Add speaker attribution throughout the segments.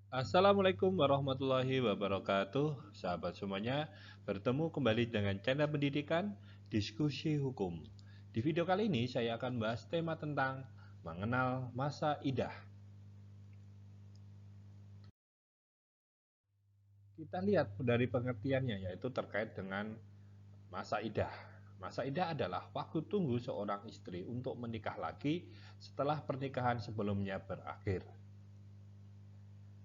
Speaker 1: Assalamualaikum warahmatullahi wabarakatuh, sahabat semuanya. Bertemu kembali dengan channel pendidikan Diskusi Hukum. Di video kali ini saya akan bahas tema tentang mengenal masa idah. Kita lihat dari pengertiannya, yaitu terkait dengan masa idah. Masa idah adalah waktu tunggu seorang istri untuk menikah lagi setelah pernikahan sebelumnya berakhir.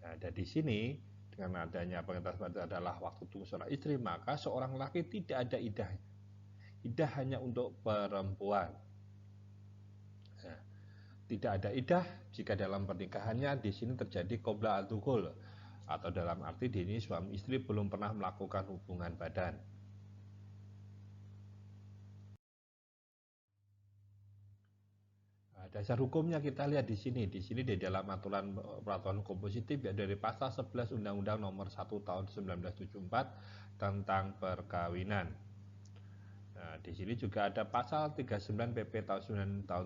Speaker 1: Nah, dari sini dengan adanya pengetahuan adalah waktu tunggu seorang istri, maka seorang laki tidak ada idah. Idah hanya untuk perempuan. Nah, tidak ada idah jika dalam pernikahannya di sini terjadi qobla al-dukhul, atau dalam arti di ini suami istri belum pernah melakukan hubungan badan. Nah, dasar hukumnya kita lihat di sini. Di sini di dalam aturan peraturan hukum positif ya, dari pasal 11 Undang-Undang Nomor 1 Tahun 1974 tentang perkawinan. Nah, di sini juga ada pasal 39 PP tahun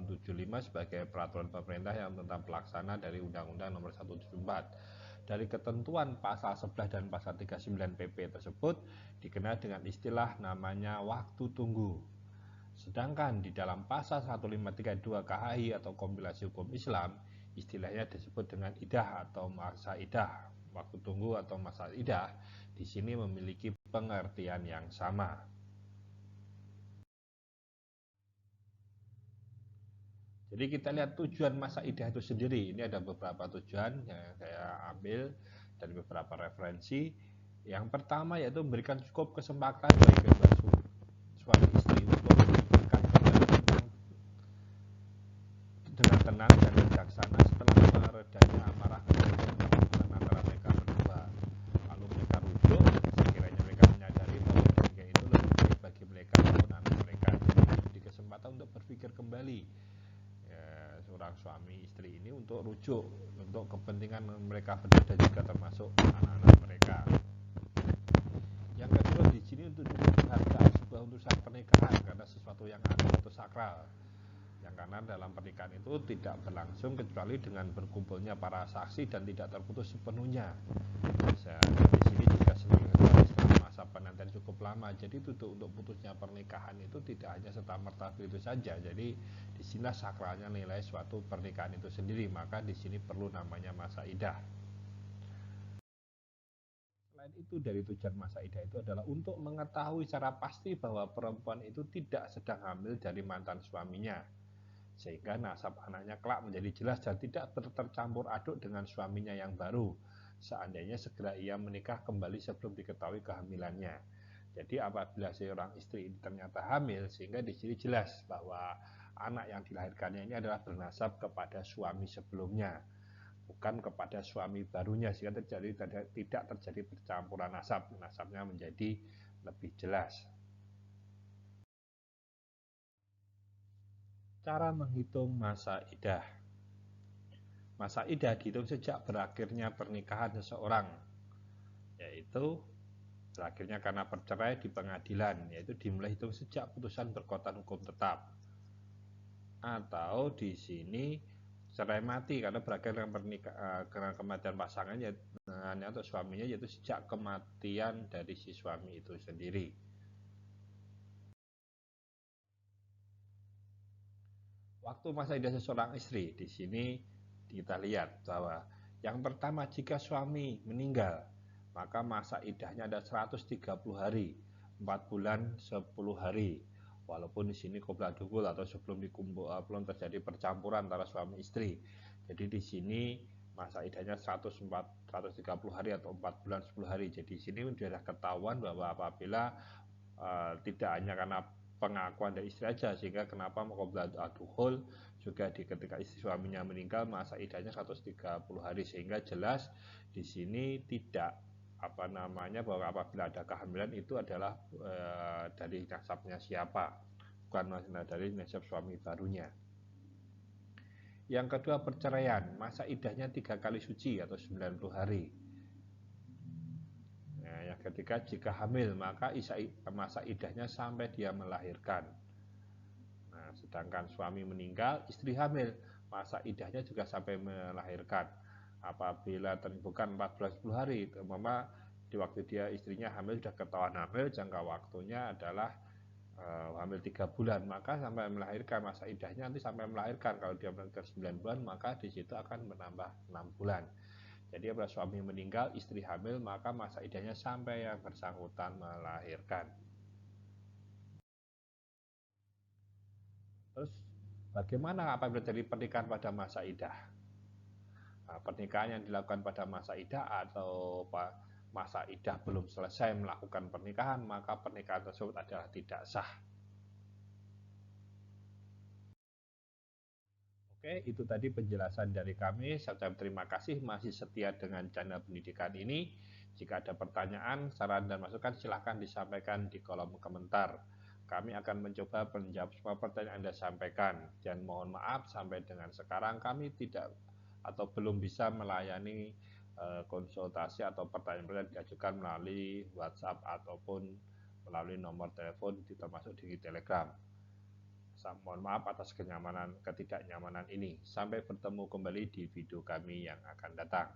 Speaker 1: 75 sebagai peraturan pemerintah yang tentang pelaksana dari Undang-Undang Nomor 174. Dari ketentuan pasal 11 dan pasal 39 PP tersebut dikenal dengan istilah namanya waktu tunggu. Sedangkan di dalam pasal 1532 KHI atau kompilasi hukum Islam, istilahnya disebut dengan idah atau masa idah. Waktu tunggu atau masa idah di sini memiliki pengertian yang sama. Jadi kita lihat tujuan masa idah itu sendiri. Ini ada beberapa tujuan yang saya ambil dari beberapa referensi. Yang pertama yaitu memberikan cukup kesempatan bagi kedua suami istri untuk memikirkan dengan tenang dan bijaksana setelah meredanya amarah hubungan antara mereka berdua. Lalu mereka rujuk sekiranya mereka menyadari bahwa keluarga itu lebih baik bagi mereka maupun anak mereka. Jadi di kesempatan untuk berpikir kembali ya, seorang suami istri ini untuk rujuk untuk kepentingan mereka berdua dan juga termasuk anak-anak mereka. Yang kedua di sini untuk menghargai sebuah urusan pernikahan karena sesuatu yang agung atau sakral. Yang karena dalam pernikahan itu tidak berlangsung kecuali dengan berkumpulnya para saksi dan tidak terputus sepenuhnya. Di sini juga setelah masa penantian cukup lama, jadi untuk putusnya pernikahan itu tidak hanya serta-merta begitu saja. Jadi di sinilah sakralnya nilai suatu pernikahan itu sendiri, maka di sini perlu namanya masa idah. Selain itu dari tujuan masa idah itu adalah untuk mengetahui secara pasti bahwa perempuan itu tidak sedang hamil dari mantan suaminya, sehingga nasab anaknya kelak menjadi jelas dan tidak tercampur aduk dengan suaminya yang baru seandainya segera ia menikah kembali sebelum diketahui kehamilannya. Jadi apabila seorang istri ini ternyata hamil, sehingga di sini jelas bahwa anak yang dilahirkannya ini adalah bernasab kepada suami sebelumnya, bukan kepada suami barunya, sehingga tidak terjadi percampuran nasab. Nasabnya menjadi lebih jelas. Cara menghitung masa idah. Masa idah dihitung sejak berakhirnya pernikahan seseorang, yaitu berakhirnya karena bercerai di pengadilan, yaitu dimulai hitung sejak putusan berkekuatan hukum tetap. Atau di sini cerai mati karena berakhir dengan kematian pasangannya atau suaminya, yaitu sejak kematian dari si suami itu sendiri. Waktu masa idah seseorang istri, di sini kita lihat bahwa yang pertama, jika suami meninggal, maka masa idahnya ada 130 hari, 4 bulan 10 hari. Walaupun di sini qobla dukul atau sebelum belum terjadi percampuran antara suami istri. Jadi di sini masa idahnya 130 hari atau 4 bulan 10 hari. Jadi di sini sudah ketahuan bahwa apabila tidak hanya karena pengakuan dari istri saja, sehingga kenapa qobla al-dukhul juga ketika istri suaminya meninggal masa idahnya 130 hari, sehingga jelas di sini tidak bahwa apabila ada kehamilan itu adalah dari nasabnya siapa, bukan dari nasab suami barunya. Yang kedua, perceraian, masa idahnya 3 kali suci atau 90 hari. Nah, yang ketiga, jika hamil maka masa idahnya sampai dia melahirkan. Nah, sedangkan suami meninggal, istri hamil, masa idahnya juga sampai melahirkan. Apabila bukan 4 bulan 10 hari, umpama di waktu dia istrinya hamil sudah ketahuan hamil, jangka waktunya adalah hamil 3 bulan, maka sampai melahirkan masa idahnya nanti sampai melahirkan. Kalau dia melahirkan 9 bulan, maka di situ akan menambah 6 bulan. Jadi apabila suami meninggal, istri hamil, maka masa idahnya sampai yang bersangkutan melahirkan. Terus bagaimana apabila terjadi pernikahan pada masa idah? Nah, pernikahan yang dilakukan pada masa idah atau masa idah belum selesai melakukan pernikahan, maka pernikahan tersebut adalah tidak sah. Oke, itu tadi penjelasan dari kami. Saya ucapkan terima kasih masih setia dengan channel pendidikan ini. Jika ada pertanyaan, saran, dan masukan, silahkan disampaikan di kolom komentar. Kami akan mencoba menjawab semua pertanyaan Anda sampaikan. Dan mohon maaf, sampai dengan sekarang kami tidak atau belum bisa melayani konsultasi atau pertanyaan-pertanyaan diajukan melalui WhatsApp ataupun melalui nomor telepon termasuk di Telegram. Mohon maaf atas ketidaknyamanan ini. Sampai bertemu kembali di video kami yang akan datang.